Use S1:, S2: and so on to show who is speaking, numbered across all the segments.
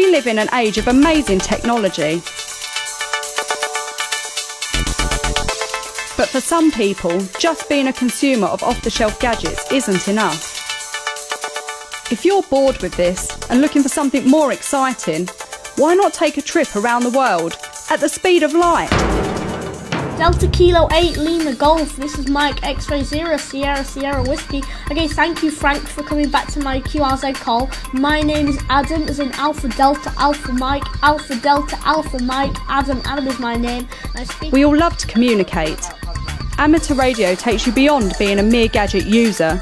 S1: We live in an age of amazing technology. But for some people, just being a consumer of off-the-shelf gadgets isn't enough. If you're bored with this and looking for something more exciting, why not take a trip around the world at the speed of light?
S2: Delta Kilo 8 Lima Golf, this is Mike X-Ray 0 Sierra Sierra Whiskey. Okay, thank you Frank for coming back to my QRZ call. My name is Adam, as in Alpha Delta Alpha Mike, Alpha Delta Alpha Mike, Adam is my name.
S1: We all love to communicate. Amateur radio takes you beyond being a mere gadget user.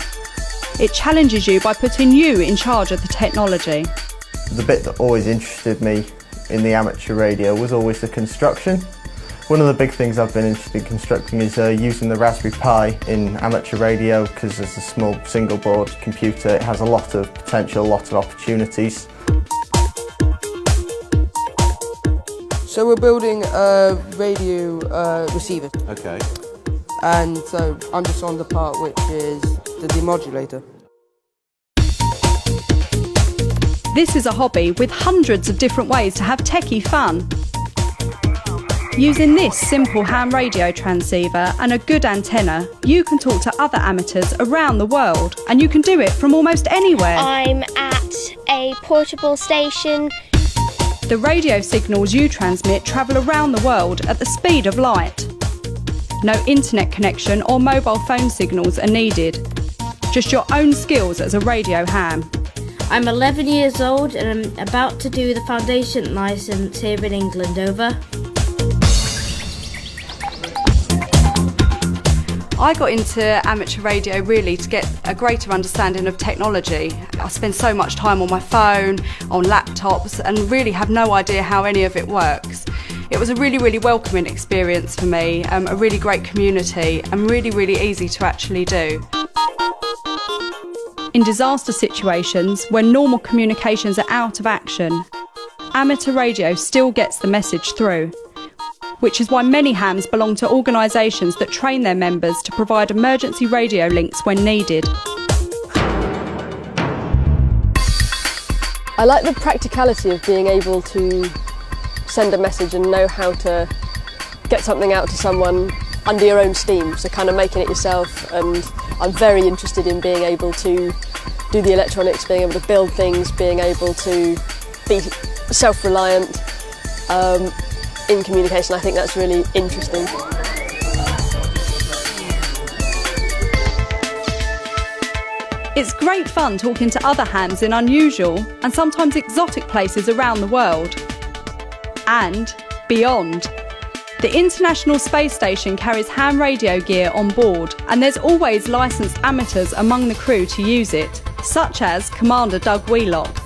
S1: It challenges you by putting you in charge of the technology.
S3: The bit that always interested me in the amateur radio was always the construction. One of the big things I've been interested in constructing is using the Raspberry Pi in amateur radio, because it's a small single board computer. It has a lot of potential, a lot of opportunities.
S4: So we're building a radio receiver.
S3: Okay.
S4: And so I'm just on the part which is the demodulator.
S1: This is a hobby with hundreds of different ways to have techie fun. Using this simple ham radio transceiver and a good antenna, you can talk to other amateurs around the world, and you can do it from almost anywhere.
S5: I'm at a portable station.
S1: The radio signals you transmit travel around the world at the speed of light. No internet connection or mobile phone signals are needed. Just your own skills as a radio ham.
S2: I'm 11 years old and I'm about to do the foundation licence here in England, over.
S1: I got into amateur radio really to get a greater understanding of technology. I spend so much time on my phone, on laptops, and really have no idea how any of it works. It was a really welcoming experience for me, a really great community, and really easy to actually do. In disaster situations, when normal communications are out of action, amateur radio still gets the message through, which is why many hams belong to organisations that train their members to provide emergency radio links when needed.
S6: I like the practicality of being able to send a message and know how to get something out to someone under your own steam, so kind of making it yourself. And I'm very interested in being able to do the electronics, being able to build things, being able to be self-reliant in communication. I think that's really interesting.
S1: It's great fun talking to other hams in unusual and sometimes exotic places around the world. And beyond. The International Space Station carries ham radio gear on board, and there's always licensed amateurs among the crew to use it, such as Commander Doug Wheelock.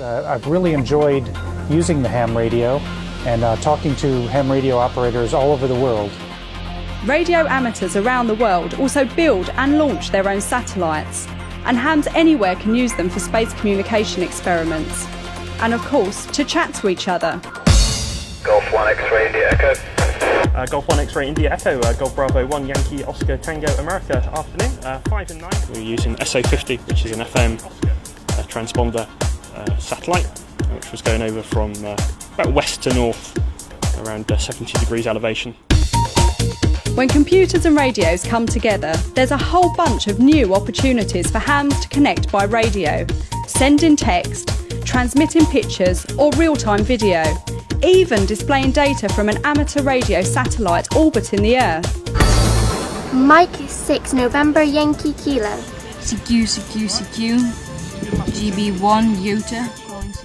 S7: I've really enjoyed using the ham radio and talking to ham radio operators all over the world.
S1: Radio amateurs around the world also build and launch their own satellites, and hams anywhere can use them for space communication experiments, and of course to chat to each other.
S8: Golf 1 X-Ray India Echo. Golf 1 X-Ray India Echo, Golf Bravo 1 Yankee Oscar Tango America. Afternoon, 5 and 9. We're using SO50, which is an FM transponder satellite, which was going over from about west to north, around 70 degrees elevation.
S1: When computers and radios come together, there's a whole bunch of new opportunities for hams to connect by radio, sending text, transmitting pictures or real-time video, even displaying data from an amateur radio satellite orbiting the Earth.
S5: Mike 6 November Yankee Kilo.
S9: CQ, GB1 Utah.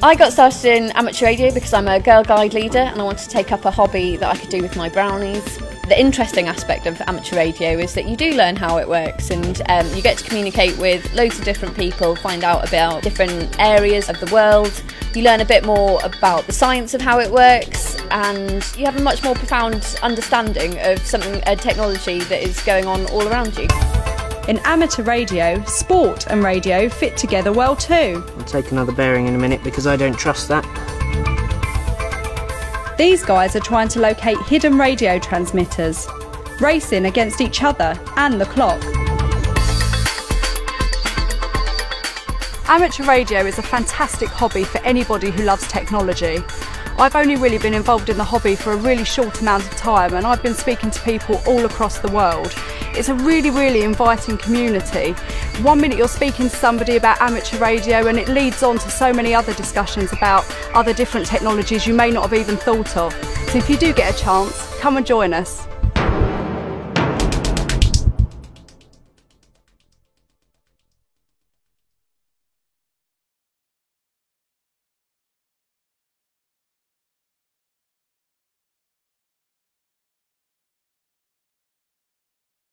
S10: I got started in amateur radio because I'm a Girl Guide leader and I wanted to take up a hobby that I could do with my brownies. The interesting aspect of amateur radio is that you do learn how it works, and you get to communicate with loads of different people, find out about different areas of the world. You learn a bit more about the science of how it works, and you have a much more profound understanding of a technology that is going on all around you.
S1: In amateur radio, sport and radio fit together well too.
S11: I'll take another bearing in a minute because I don't trust that.
S1: These guys are trying to locate hidden radio transmitters, racing against each other and the clock. Amateur radio is a fantastic hobby for anybody who loves technology. I've only really been involved in the hobby for a really short amount of time, and I've been speaking to people all across the world. It's a really inviting community. One minute you're speaking to somebody about amateur radio and it leads on to so many other discussions about other different technologies you may not have even thought of. So if you do get a chance, come and join us.